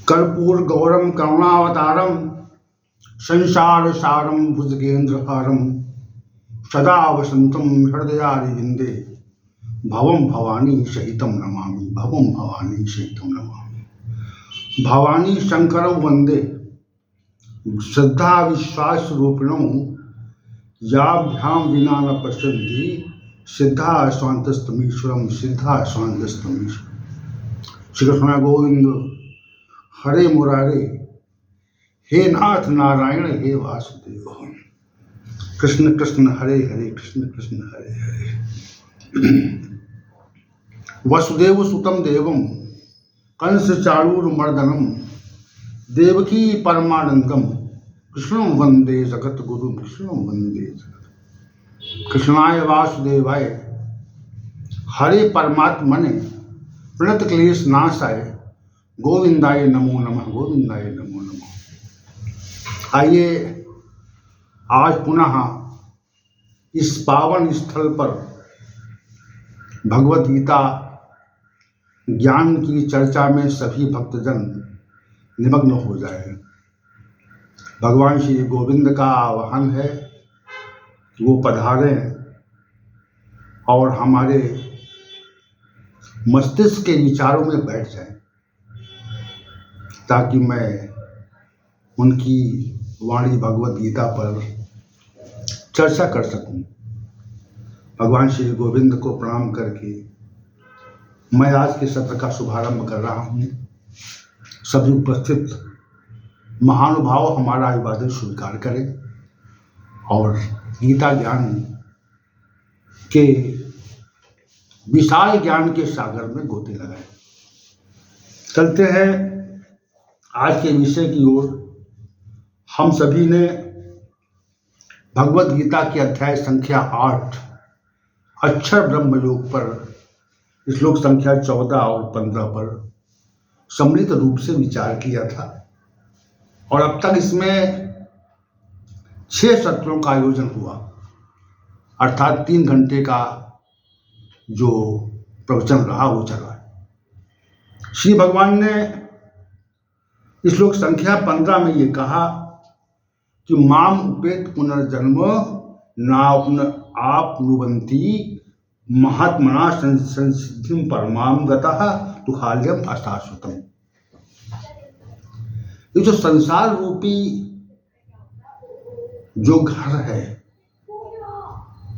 कर्पूर गौरम करुणावतारम संसार सारम भुजगेंद्रहारम सदा वसंतम हृदयारविंदे भवम भवानी सहितम नमामि। भवम भवानी सहितम नमामि। भवानी शंकरं वंदे श्रद्धा विश्वास रूपिणों याभ्याम विना न पश्यन्ति सिद्धा स्वांतस्तमीश्वरम। सिद्धा स्वांतस्तमीश्वरम। श्री कृष्ण गोविंद हरे मुरारे, हे नाथ नारायण, हे वासुदेव। कृष्ण कृष्ण हरे हरे, कृष्ण कृष्ण हरे हरे। वसुदेव सुतम देवम कंस चाणूरमर्दनम देवकी परमानंदम कृष्णं वंदे जगत गुरु। कृष्णं वंदे जगत। कृष्णाय वासुदेवाय हरे परमात्मने प्रणत क्लेश नाशाय गोविंदाय नमो नमः। गोविंदाय नमो नमः। आइए आज पुनः इस पावन स्थल पर भगवद गीता ज्ञान की चर्चा में सभी भक्तजन निमग्न हो जाए। भगवान श्री गोविंद का आह्वान है कि वो पधारें और हमारे मस्तिष्क के विचारों में बैठ जाएं, ताकि मैं उनकी वाणी भगवद गीता पर चर्चा कर सकूं। भगवान श्री गोविंद को प्रणाम करके मैं आज के सत्र का शुभारंभ कर रहा हूं। सभी उपस्थित महानुभाव हमारा अभिवादन स्वीकार करें और गीता ज्ञान के विशाल ज्ञान के सागर में गोते लगाएं। चलते हैं आज के विषय की ओर। हम सभी ने भगवद गीता के अध्याय संख्या 8 अक्षर ब्रह्म योग पर श्लोक संख्या 14 और 15 पर सम्मिलित रूप से विचार किया था और अब तक इसमें 6 सत्रों का आयोजन हुआ, अर्थात 3 घंटे का जो प्रवचन रहा वो चला। श्री भगवान ने श्लोक संख्या 15 में ये कहा कि माम उपेत पुनर्जन्म नाप्न आपनुवन्ति महात्मना संसिद्धिं परमाम गतः तुखाल्यम अशाश्वतम। ये जो संसार रूपी जो घर है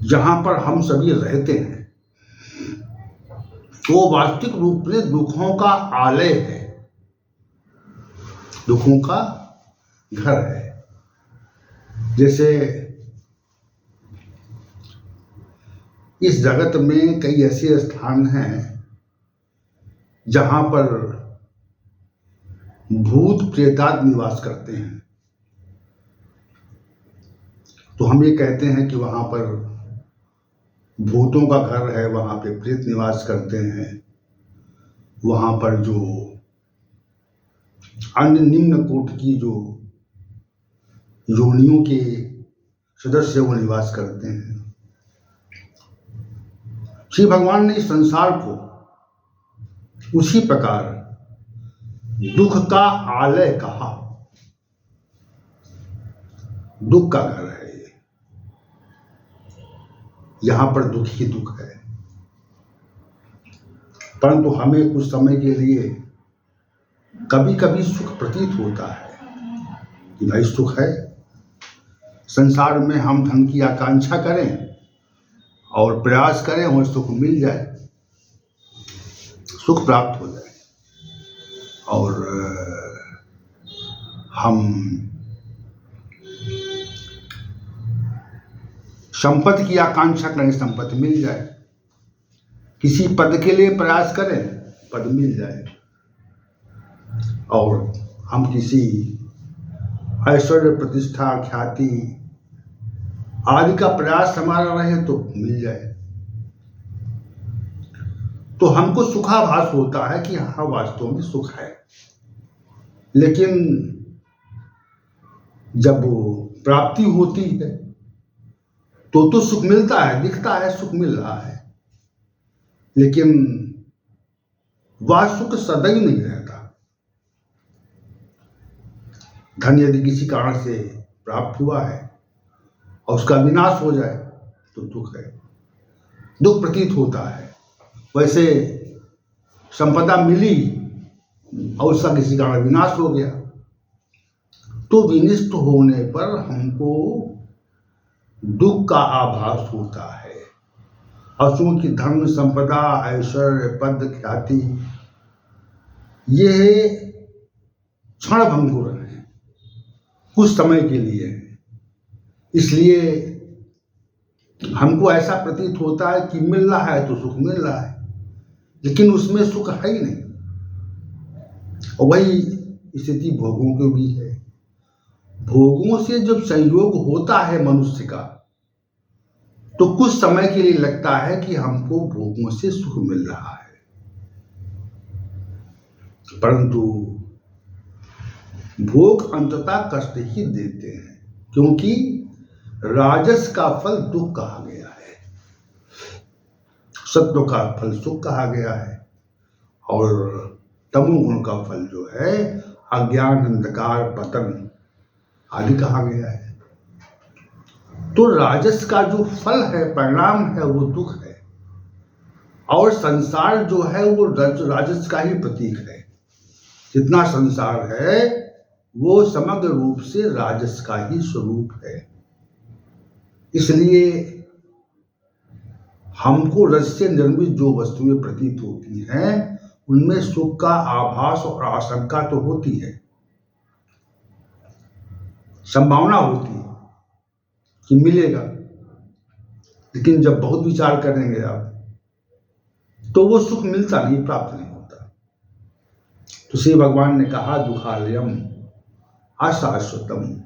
जहां पर हम सभी रहते हैं, वो वास्तविक रूप में दुखों का आलय है, दुखों का घर है। जैसे इस जगत में कई ऐसे स्थान हैं जहां पर भूत प्रेतात्म निवास करते हैं, तो हम ये कहते हैं कि वहां पर भूतों का घर है, वहां पे प्रेत निवास करते हैं, वहां पर जो अन्य निम्न कोटि की जो योनियों के सदस्य वो निवास करते हैं। श्री भगवान ने इस संसार को उसी प्रकार दुख का आलय कहा। दुख का घर है ये, यहां पर दुख ही दुख है। परंतु हमें कुछ समय के लिए कभी कभी सुख प्रतीत होता है कि भाई सुख है, संसार में हम धन की आकांक्षा करें और प्रयास करें और सुख मिल जाए, सुख प्राप्त हो जाए, और हम संपत्ति की आकांक्षा करें, संपत्ति मिल जाए, किसी पद के लिए प्रयास करें, पद मिल जाए, और हम किसी ऐश्वर्य प्रतिष्ठा ख्याति आदि का प्रयास हमारा रहे तो मिल जाए, तो हमको सुखाभास होता है कि हाँ वास्तव में सुख है। लेकिन जब प्राप्ति होती है तो सुख मिलता है, दिखता है सुख मिल रहा है, लेकिन वह सुख सदैव नहीं रहता। धन यदि किसी कारण से प्राप्त हुआ है और उसका विनाश हो जाए तो दुख है, दुख प्रतीत होता है। वैसे संपदा मिली और उसका किसी कारण विनाश हो गया तो विनिष्ट होने पर हमको दुख का आभास होता है। और चूंकि धन, संपदा, ऐश्वर्य, पद, ख्याति ये क्षण भंगुर है, कुछ समय के लिए है, इसलिए हमको ऐसा प्रतीत होता है कि मिल रहा है तो सुख मिल रहा है, लेकिन उसमें सुख है ही नहीं। और वही स्थिति भोगों की भी है। भोगों से जब संयोग होता है मनुष्य का तो कुछ समय के लिए लगता है कि हमको भोगों से सुख मिल रहा है, परंतु भोग अंततः कष्ट ही देते हैं, क्योंकि राजस का फल दुख कहा गया है, सत्व का फल सुख कहा गया है, और तमोगुण का फल जो है अज्ञान, अंधकार, पतन आदि कहा गया है। तो राजस का जो फल है, परिणाम है, वो दुख है, और संसार जो है वो राजस का ही प्रतीक है। जितना संसार है वो समग्र रूप से राजस का ही स्वरूप है। इसलिए हमको रज से निर्मित जो वस्तुएं प्रतीत होती हैं उनमें सुख का आभास और आशंका तो होती है, संभावना होती है कि मिलेगा, लेकिन जब बहुत विचार करेंगे आप तो वो सुख मिलता नहीं, प्राप्त नहीं होता। तो श्री भगवान ने कहा दुखालयम अशाश्वतम,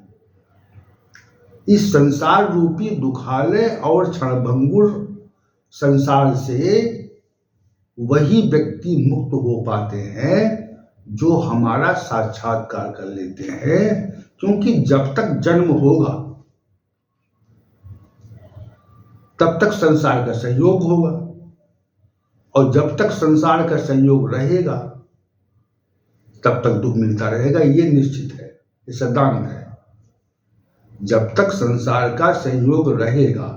इस संसार रूपी दुखालय और क्षणभंगुर संसार से वही व्यक्ति मुक्त हो पाते हैं जो हमारा साक्षात्कार कर लेते हैं, क्योंकि जब तक जन्म होगा तब तक संसार का संयोग होगा, और जब तक संसार का संयोग रहेगा तब तक दुख मिलता रहेगा। ये निश्चित है, ये सिद्धांत है। जब तक संसार का संयोग रहेगा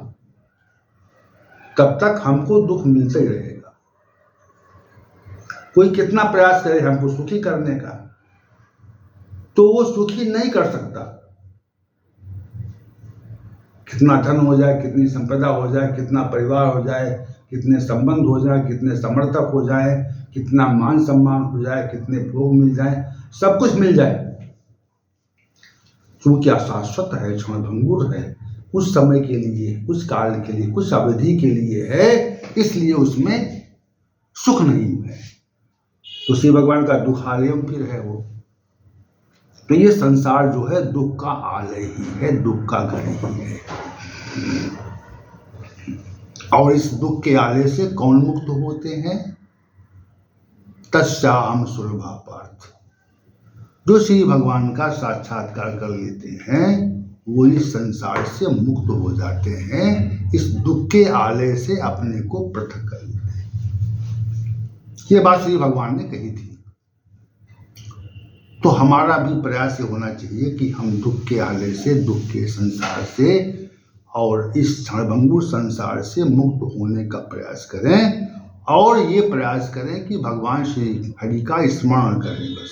तब तक हमको दुख मिलता ही रहेगा। कोई कितना प्रयास करे हमको सुखी करने का, तो वो सुखी नहीं कर सकता। कितना धन हो जाए, कितनी संपदा हो जाए, कितना परिवार हो जाए, कितने संबंध हो जाए, कितने समर्थक हो जाए, कितना मान सम्मान हो जाए, कितने भोग मिल जाए, सब कुछ मिल जाए, क्योंकि अशाश्वत है, क्षणभंगुर है, कुछ समय के लिए, कुछ काल के लिए, कुछ अवधि के लिए है, इसलिए उसमें सुख नहीं है। तो श्री भगवान का दुखालयम फिर है वो। तो ये संसार जो है दुख का आलय ही है, दुख का घर ही है। और इस दुख के आलय से कौन मुक्त होते हैं? तस्याहम सुलभा पार्थ, जो श्री भगवान का साक्षात्कार कर लेते हैं वो इस संसार से मुक्त हो जाते हैं, इस दुख के आलय से अपने को पृथक कर लेते हैं। ये बात श्री भगवान ने कही थी। तो हमारा भी प्रयास ये होना चाहिए कि हम दुख के आलय से, दुख के संसार से और इस क्षणभंगुर संसार से मुक्त होने का प्रयास करें, और ये प्रयास करें कि भगवान श्री हरि का स्मरण करें। बस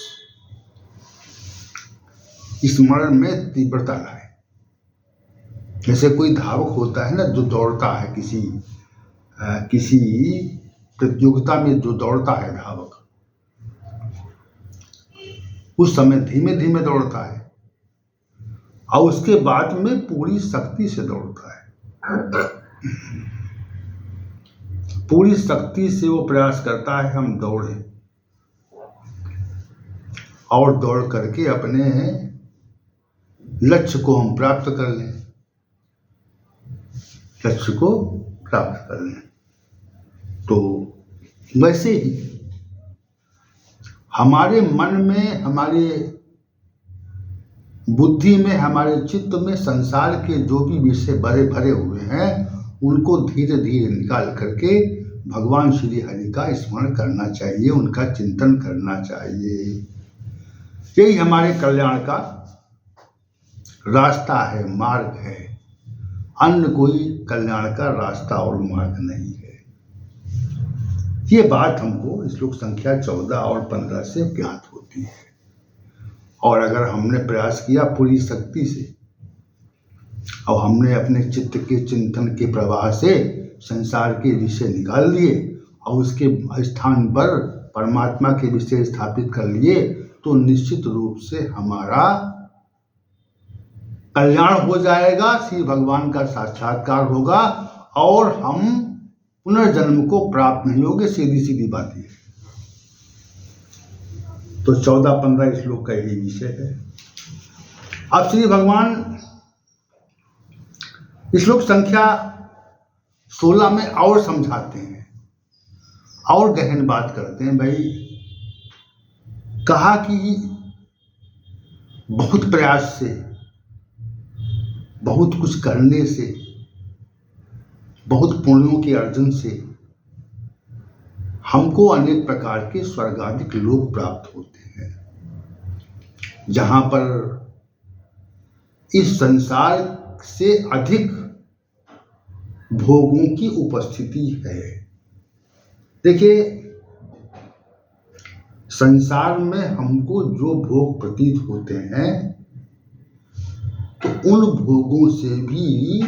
स्मरण में तीव्रता लाए। जैसे कोई धावक होता है ना, जो दौड़ता है किसी प्रतियोगिता में, जो दौड़ता है धावक, उस समय धीमे धीमे दौड़ता है और उसके बाद में पूरी शक्ति से दौड़ता है। पूरी शक्ति से वो प्रयास करता है हम दौड़ें, और दौड़ करके अपने लक्ष्य को हम प्राप्त कर लें, लक्ष्य को प्राप्त कर लें। तो वैसे ही हमारे मन में, हमारे बुद्धि में, हमारे चित्त में संसार के जो भी विषय भरे भरे हुए हैं उनको धीरे धीरे निकाल करके भगवान श्री हरि का स्मरण करना चाहिए, उनका चिंतन करना चाहिए। यही हमारे कल्याण का रास्ता है, मार्ग है। अन्य कोई कल्याण का रास्ता और मार्ग नहीं है। ये बात हमको श्लोक संख्या 14 और 15 से ज्ञात होती है। और अगर हमने प्रयास किया पूरी शक्ति से और हमने अपने चित्त के चिंतन के प्रवाह से संसार के विषय निकाल लिए और उसके स्थान पर परमात्मा के विषय स्थापित कर लिए, तो निश्चित रूप से हमारा कल्याण हो जाएगा, श्री भगवान का साक्षात्कार होगा और हम पुनर्जन्म को प्राप्त नहीं होंगे। सीधी सीधी बात है। तो 14-15 श्लोक का यही विषय है। अब श्री भगवान श्लोक संख्या 16 में और समझाते हैं और गहन बात करते हैं। भाई, कहा कि बहुत प्रयास से, बहुत कुछ करने से, बहुत पुण्यों के अर्जन से हमको अनेक प्रकार के स्वर्गादिक लोक प्राप्त होते हैं, जहां पर इस संसार से अधिक भोगों की उपस्थिति है। देखिए, संसार में हमको जो भोग प्रतीत होते हैं, तो उन भोगों से भी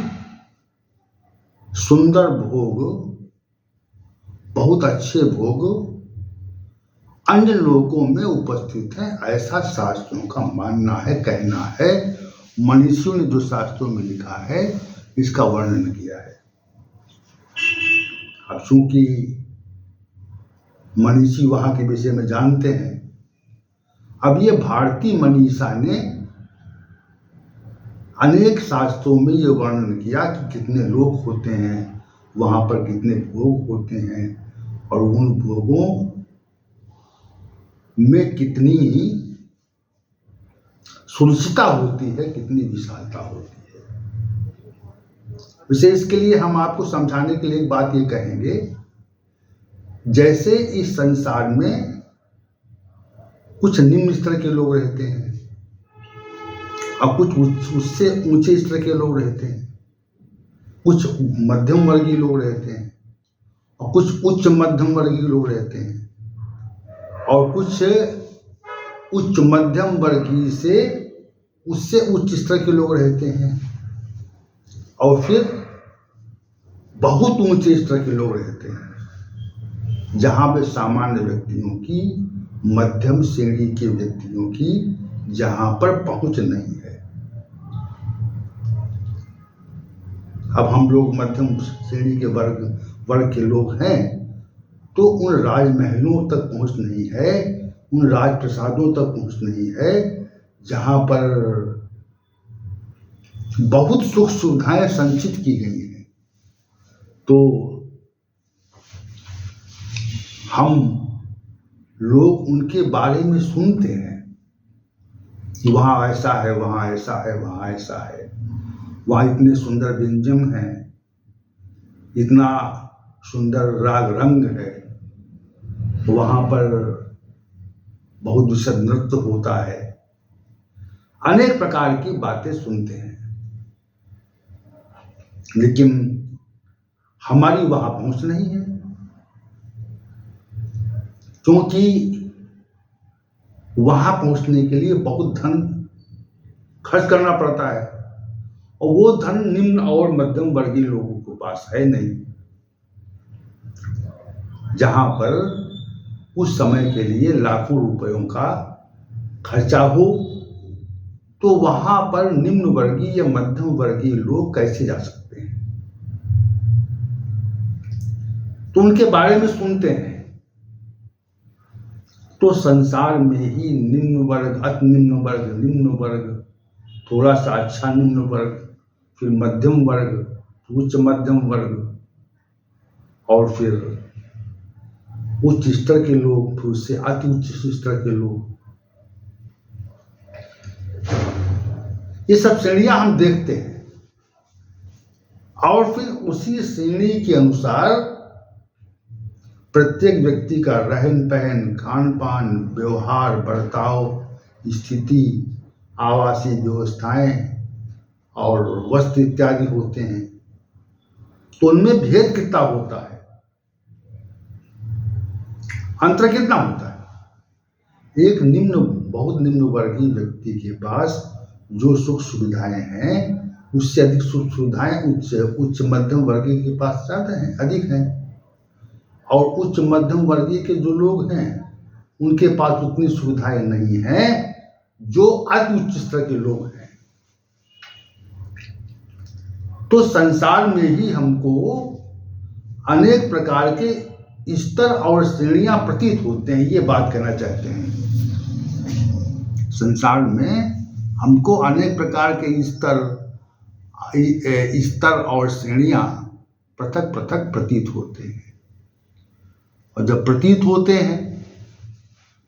सुंदर भोग, बहुत अच्छे भोग अन्य लोकों में उपस्थित हैं, ऐसा शास्त्रों का मानना है, कहना है। मनीषियों ने जो शास्त्रों में लिखा है इसका वर्णन किया है। अब चूंकि मनीषी वहां के विषय में जानते हैं, अब ये भारतीय मनीषा ने अनेक शास्त्रों में ये वर्णन किया कि कितने लोक होते हैं, वहां पर कितने भोग होते हैं और उन भोगों में कितनी सुनिश्चितता होती है, कितनी विशालता होती है। विशेष के लिए हम आपको समझाने के लिए एक बात ये कहेंगे, जैसे इस संसार में कुछ निम्न स्तर के लोग रहते हैं और कुछ उससे ऊंचे स्तर के लोग रहते हैं, कुछ मध्यम वर्गीय लोग रहते हैं और कुछ उच्च मध्यम वर्गीय लोग रहते हैं और कुछ उच्च मध्यम वर्गीय से उससे उच्च स्तर के लोग रहते हैं और फिर बहुत ऊंचे स्तर के लोग रहते हैं, जहां पे सामान्य व्यक्तियों की, मध्यम श्रेणी के व्यक्तियों की जहां पर पहुंच नहीं है। अब हम लोग मध्यम श्रेणी के वर्ग के लोग हैं, तो उन राजमहलों तक पहुंच नहीं है, उन राजप्रसादों तक पहुंच नहीं है, जहां पर बहुत सुख सुविधाएं संचित की गई हैं। तो हम लोग उनके बारे में सुनते हैं कि वहाँ ऐसा है, वहाँ ऐसा है, वहाँ ऐसा है, वहाँ इतने सुंदर व्यंजन हैं, इतना सुंदर राग रंग है, वहाँ पर बहुत विशद नृत्य होता है, अनेक प्रकार की बातें सुनते हैं। लेकिन हमारी वहाँ पहुँच नहीं है, क्योंकि वहां पहुंचने के लिए बहुत धन खर्च करना पड़ता है और वो धन निम्न और मध्यम वर्गीय लोगों के पास है नहीं। जहां पर उस समय के लिए लाखों रुपयों का खर्चा हो, तो वहां पर निम्न वर्गीय या मध्यम वर्गीय लोग कैसे जा सकते हैं? तो उनके बारे में सुनते हैं। तो संसार में ही निम्न वर्ग, अति निम्न वर्ग, निम्न वर्ग, थोड़ा सा अच्छा निम्न वर्ग, फिर मध्यम वर्ग, उच्च मध्यम वर्ग और फिर उच्च स्तर के लोग, फिर उससे अति उच्च स्तर के लोग। ये सब श्रेणियां हम देखते हैं और फिर उसी श्रेणी के अनुसार प्रत्येक व्यक्ति का रहन पहन, खान पान, व्यवहार, बर्ताव, स्थिति, आवासीय व्यवस्थाएं और वस्त्र इत्यादि होते हैं। तो उनमें भेद कितना होता है, अंतर कितना होता है। एक बहुत निम्न वर्गीय व्यक्ति के पास जो सुख सुविधाएं हैं उससे अधिक सुख सुविधाएं उच्च मध्यम वर्गीय के पास ज्यादा हैं, अधिक हैं। और उच्च मध्यम वर्गीय के जो लोग हैं उनके पास उतनी सुविधाएं नहीं हैं जो अति उच्च स्तर के लोग हैं। तो संसार में ही हमको अनेक प्रकार के स्तर और श्रेणियां प्रतीत होते हैं, ये बात कहना चाहते हैं। संसार में हमको अनेक प्रकार के स्तर और श्रेणियां पृथक पृथक प्रतीत होते हैं। और जब प्रतीत होते हैं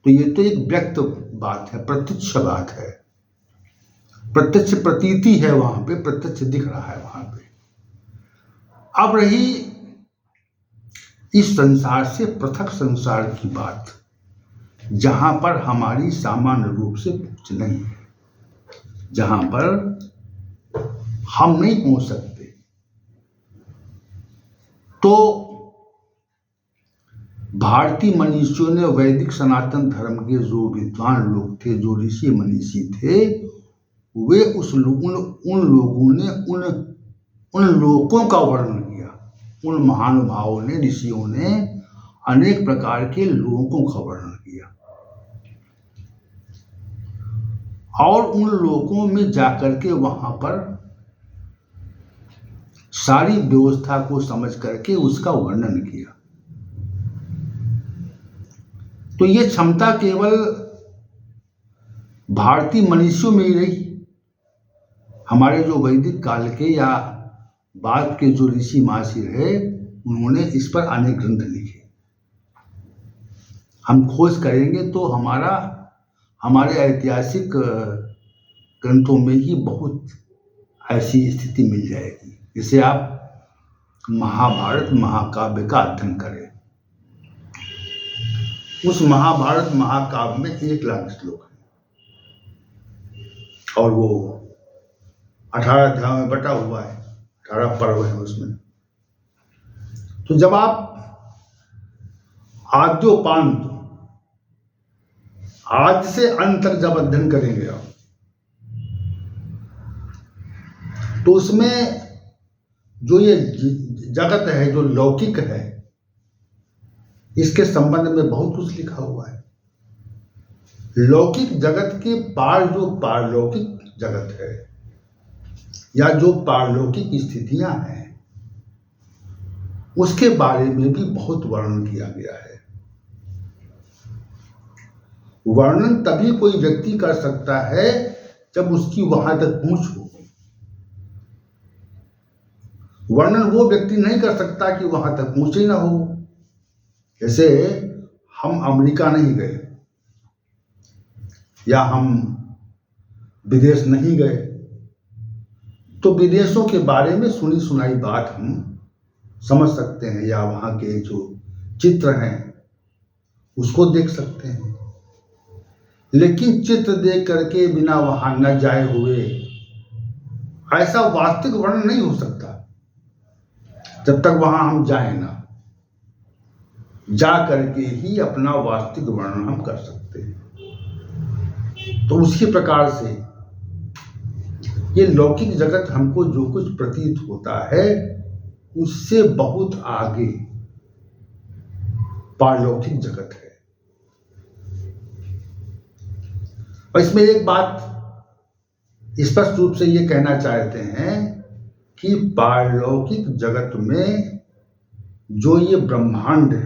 तो ये तो एक व्यक्त बात है, प्रत्यक्ष बात है, प्रत्यक्ष प्रतीति है, वहां पे प्रत्यक्ष दिख रहा है वहां पे। अब रही इस संसार से पृथक संसार की बात, जहां पर हमारी सामान्य रूप से पहुंच नहीं है, जहां पर हम नहीं पहुंच सकते। तो भारतीय मनीषियों ने, वैदिक सनातन धर्म के जो विद्वान लोग थे, जो ऋषि मनीषी थे, वे उन लोगों ने उन लोकों का वर्णन किया। उन महानुभावों ने, ऋषियों ने अनेक प्रकार के लोकों का वर्णन किया और उन लोकों में जाकर के वहां पर सारी व्यवस्था को समझ करके उसका वर्णन किया। तो ये क्षमता केवल भारतीय मनुष्यों में ही रही। हमारे जो वैदिक काल के या बाद के जो ऋषि महर्षि रहे, उन्होंने इस पर अनेक ग्रंथ लिखे। हम खोज करेंगे तो हमारे ऐतिहासिक ग्रंथों में ही बहुत ऐसी स्थिति मिल जाएगी। जिसे आप महाभारत महाकाव्य का अध्ययन करें। उस महाभारत महाकाव्य में 1 लाख श्लोक है और वो 18 अध्याय में बटा हुआ है, 18 पर्व है उसमें। तो जब आप आद्योपांत, आज से अंत तक जब अध्ययन करेंगे आप, तो उसमें जो ये जगत है, जो लौकिक है, इसके संबंध में बहुत कुछ लिखा हुआ है। लौकिक जगत के पार जो पारलौकिक जगत है या जो पारलौकिक स्थितियां हैं, उसके बारे में भी बहुत वर्णन किया गया है। वर्णन तभी कोई व्यक्ति कर सकता है जब उसकी वहां तक पहुंच हो। वर्णन वो व्यक्ति नहीं कर सकता कि वहां तक पहुंचे ना हो। जैसे हम अमेरिका नहीं गए या हम विदेश नहीं गए, तो विदेशों के बारे में सुनी सुनाई बात हम समझ सकते हैं या वहाँ के जो चित्र हैं उसको देख सकते हैं। लेकिन चित्र देख करके बिना वहाँ न जाए हुए ऐसा वास्तविक वर्णन नहीं हो सकता जब तक वहाँ हम जाए ना। जा करके ही अपना वास्तविक वर्णन हम कर सकते हैं। तो उसी प्रकार से ये लौकिक जगत हमको जो कुछ प्रतीत होता है उससे बहुत आगे पारलौकिक जगत है। और इसमें एक बात स्पष्ट रूप से ये कहना चाहते हैं कि पारलौकिक जगत में जो ये ब्रह्मांड है,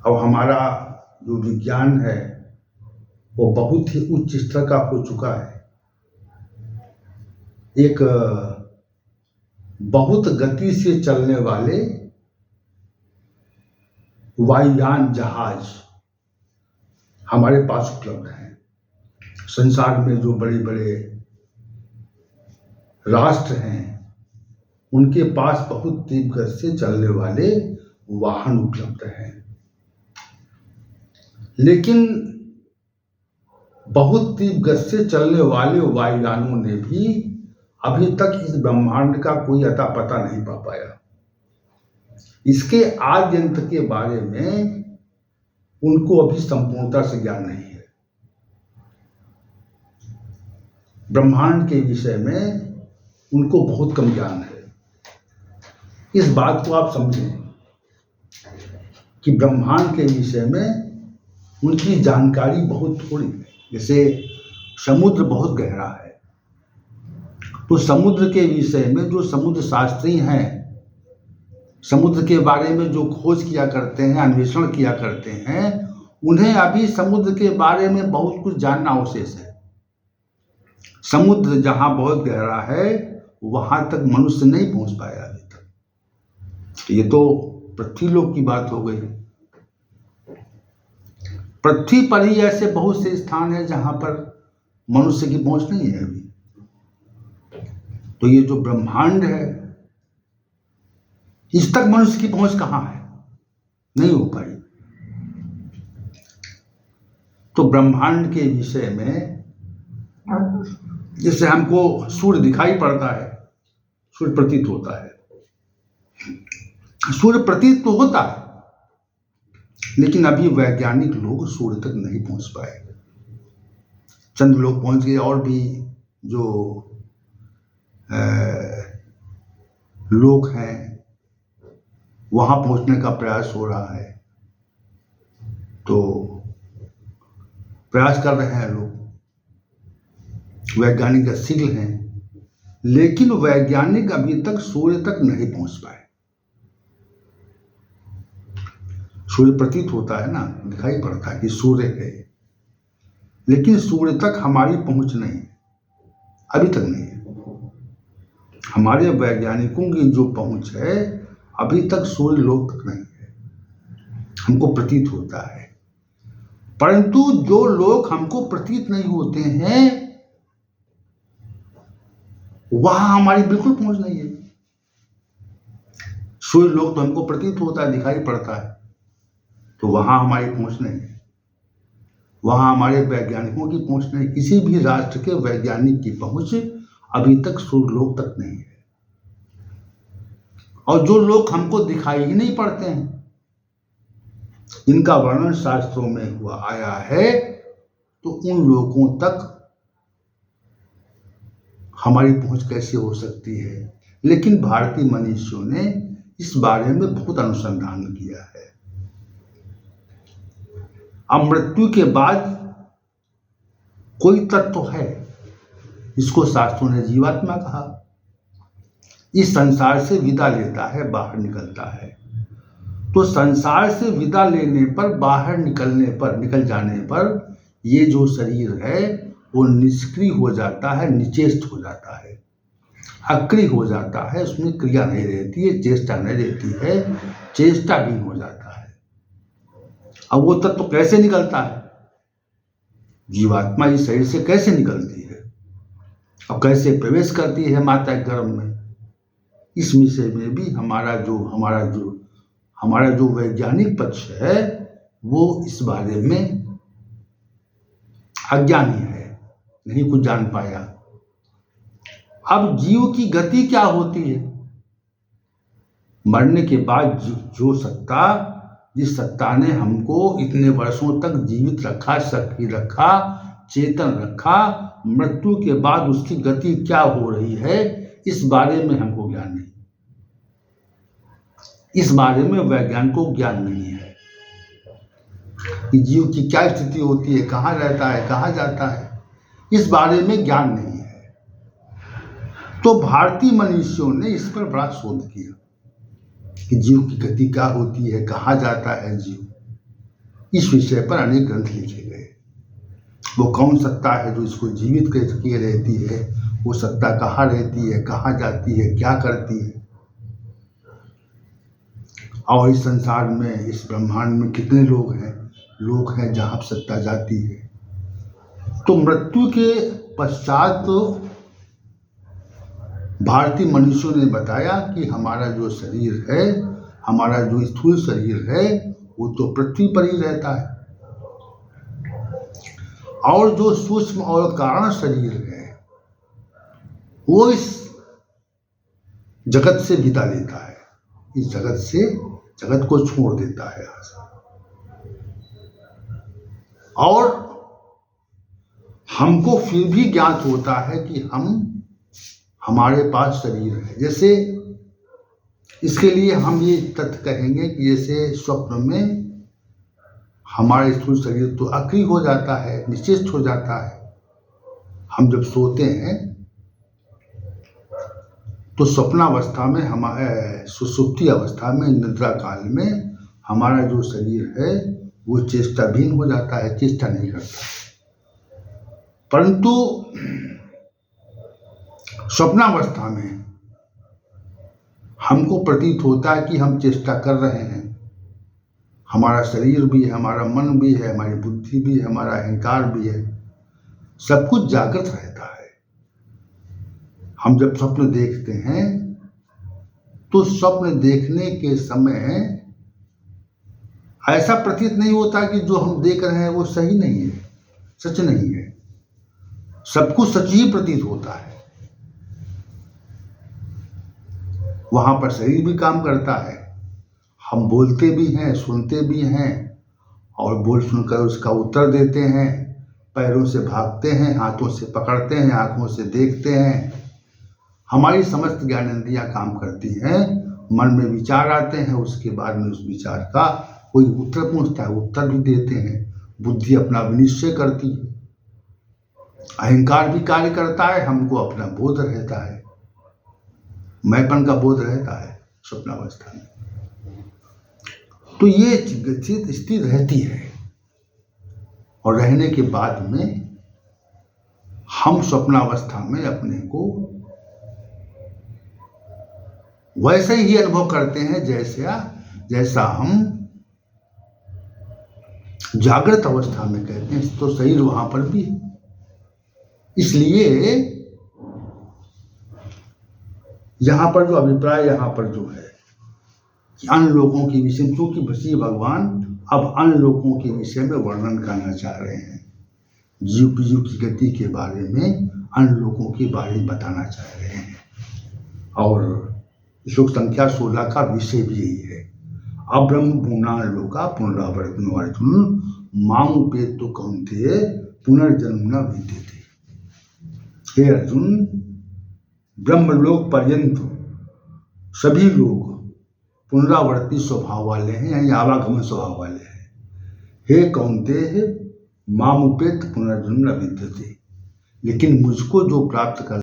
अब हमारा जो विज्ञान है वो बहुत ही उच्च स्तर का हो चुका है। एक बहुत गति से चलने वाले वायुयान जहाज हमारे पास उपलब्ध हैं। संसार में जो बड़े बड़े राष्ट्र हैं उनके पास बहुत तीव्र गति से चलने वाले वाहन उपलब्ध हैं, लेकिन बहुत तीव्र गति से चलने वाले वायुयानों ने भी अभी तक इस ब्रह्मांड का कोई अता पता नहीं पा पाया। इसके आद्य अंत के बारे में उनको अभी संपूर्णता से ज्ञान नहीं है। ब्रह्मांड के विषय में उनको बहुत कम ज्ञान है। इस बात को आप समझें कि ब्रह्मांड के विषय में उनकी जानकारी बहुत थोड़ी है। जैसे समुद्र बहुत गहरा है, तो समुद्र के विषय में जो समुद्र शास्त्री हैं, समुद्र के बारे में जो खोज किया करते हैं, अन्वेषण किया करते हैं, उन्हें अभी समुद्र के बारे में बहुत कुछ जानना अवशेष है। समुद्र जहां बहुत गहरा है वहां तक मनुष्य नहीं पहुंच पाया अभी तक। ये तो पृथ्वीलोक की बात हो गई। पृथ्वी पर ही ऐसे बहुत से स्थान हैं जहां पर मनुष्य की पहुंच नहीं है अभी। तो ये जो ब्रह्मांड है, इस तक मनुष्य की पहुंच कहां है? नहीं हो पाई। तो ब्रह्मांड के विषय में जैसे हमको सूर्य दिखाई पड़ता है, सूर्य प्रतीत होता है, सूर्य प्रतीत तो होता है, लेकिन अभी वैज्ञानिक लोग सूर्य तक नहीं पहुंच पाए। चंद लोग पहुंच गए, और भी जो लोग हैं वहां पहुंचने का प्रयास हो रहा है। तो प्रयास कर रहे हैं लोग, वैज्ञानिक गतिशील हैं, लेकिन वैज्ञानिक अभी तक सूर्य तक नहीं पहुंच पाए। सूर्य प्रतीत होता है ना, दिखाई पड़ता है कि सूर्य है, लेकिन सूर्य तक हमारी पहुंच नहीं, अभी तक नहीं है। हमारे वैज्ञानिकों की जो पहुंच है अभी तक सूर्य लोक तक नहीं है, हमको प्रतीत होता है। परंतु जो लोग हमको प्रतीत नहीं होते हैं वहां हमारी बिल्कुल पहुंच नहीं है। सूर्य लोक तो हमको प्रतीत होता है, दिखाई पड़ता है, तो वहां हमारी पहुंच नहीं है, वहां हमारे वैज्ञानिकों की पहुंच नहीं। किसी भी राष्ट्र के वैज्ञानिक की पहुंच अभी तक सूर्य लोक तक नहीं है। और जो लोग हमको दिखाई ही नहीं पड़ते हैं, जिनका वर्णन शास्त्रों में हुआ आया है, तो उन लोगों तक हमारी पहुंच कैसे हो सकती है? लेकिन भारतीय मनीषियों ने इस बारे में बहुत अनुसंधान किया है। अब मृत्यु के बाद कोई तत्व है, इसको शास्त्रों ने जीवात्मा कहा। इस संसार से विदा लेता है, बाहर निकलता है। तो संसार से विदा लेने पर, बाहर निकल जाने पर ये जो शरीर है वो निष्क्रिय हो जाता है, निचेष्ट हो जाता है, अक्रिय हो जाता है, उसमें क्रिया नहीं रहती है, चेष्टा नहीं रहती है, चेष्टाहीन हो जाता है। अब वो तत्व कैसे निकलता है? जीवात्मा इस शरीर से कैसे निकलती है, अब कैसे प्रवेश करती है माता के गर्भ में? इस विषय में भी हमारा जो वैज्ञानिक पक्ष है वो इस बारे में अज्ञानी है, नहीं कुछ जान पाया। अब जीव की गति क्या होती है? मरने के बाद जिस सत्ता ने हमको इतने वर्षों तक जीवित रखा, सक्रिय रखा, चेतन रखा, मृत्यु के बाद उसकी गति क्या हो रही है, इस बारे में हमको ज्ञान नहीं। इस बारे में वैज्ञानिकों को ज्ञान नहीं है कि जीव की क्या स्थिति होती है, कहाँ रहता है, कहाँ जाता है, इस बारे में ज्ञान नहीं है। तो भारतीय मनीषियों ने इस पर बड़ा शोध किया कि जीव की गति क्या होती है, कहाँ जाता है जीव। इस विषय पर अनेक ग्रंथ लिखे गए। वो कौन सत्ता है जो इसको जीवित किए रहती है, वो सत्ता कहाँ रहती है, कहाँ जाती है, क्या करती है, और इस संसार में, इस ब्रह्मांड में कितने लोग हैं जहाँ सत्ता जाती है, तो मृत्यु के पश्चात भारतीय मनुष्यों ने बताया कि हमारा जो शरीर है, हमारा जो स्थूल शरीर है, वो तो पृथ्वी पर ही रहता है, और जो सूक्ष्म और कारण शरीर है वो इस जगत से विदा लेता है, इस जगत को छोड़ देता है यहाँ से। और हमको फिर भी ज्ञात होता है कि हमारे पास शरीर है। जैसे इसके लिए हम ये तथ्य कहेंगे कि जैसे स्वप्न में हमारा स्थूल शरीर तो अक्रिय हो जाता है, निश्चेष्ट हो जाता है। हम जब सोते हैं तो स्वप्नावस्था में, हमारे सुषुप्ति अवस्था में, निद्रा काल में हमारा जो शरीर है वो चेष्टाहीन हो जाता है, चेष्टा नहीं करता। परंतु स्वप्नावस्था में हमको प्रतीत होता है कि हम चेष्टा कर रहे हैं। हमारा शरीर भी है, हमारा मन भी है, हमारी बुद्धि भी है, हमारा अहंकार भी है, सब कुछ जागृत रहता है। हम जब स्वप्न देखते हैं तो स्वप्न देखने के समय ऐसा प्रतीत नहीं होता कि जो हम देख रहे हैं वो सही नहीं है, सच नहीं है। सब कुछ सच ही प्रतीत होता है। वहां पर शरीर भी काम करता है, हम बोलते भी हैं, सुनते भी हैं, और बोल सुनकर उसका उत्तर देते हैं, पैरों से भागते हैं, हाथों से पकड़ते हैं, आंखों से देखते हैं। हमारी समस्त ज्ञानेंद्रियां काम करती हैं, मन में विचार आते हैं, उसके बाद में उस विचार का कोई उत्तर पूछता है, उत्तर भी देते हैं। बुद्धि अपना विनिश्चय करती है, अहंकार भी कार्य करता है, हमको अपना बोध रहता है, मैंपन का बोध रहता है स्वप्नावस्था में। तो ये स्थिति रहती है, और रहने के बाद में हम स्वप्नावस्था में अपने को वैसे ही अनुभव करते हैं जैसा हम जागृत अवस्था में कहते हैं। तो शरीर वहां पर भी है। इसलिए यहां पर जो अभिप्राय यहाँ पर जो है कि अन्य लोगों के विषय में, क्योंकि श्री भगवान अब अन्य लोगों के विषय में वर्णन करना चाह रहे हैं, जीव की गति के बारे में अन्य लोगों के बारे में बताना चाह रहे हैं। और श्लोक संख्या 16 का विषय भी यही है। अब्रह्म भूना लोका पुनरावर्तनो अर्जुन मामुपेतो कौन्तेय पुनर्जन्म न विद्यते। हे अर्जुन, ब्रह्मलोक पर्यंत सभी लोग पुनरावर्ती स्वभाव वाले हैं, यानी आवागमन स्वभाव वाले हैं। हे कौन्तेय मामुपेत पुनर्जन्म न विद्यते, लेकिन मुझको जो प्राप्त कर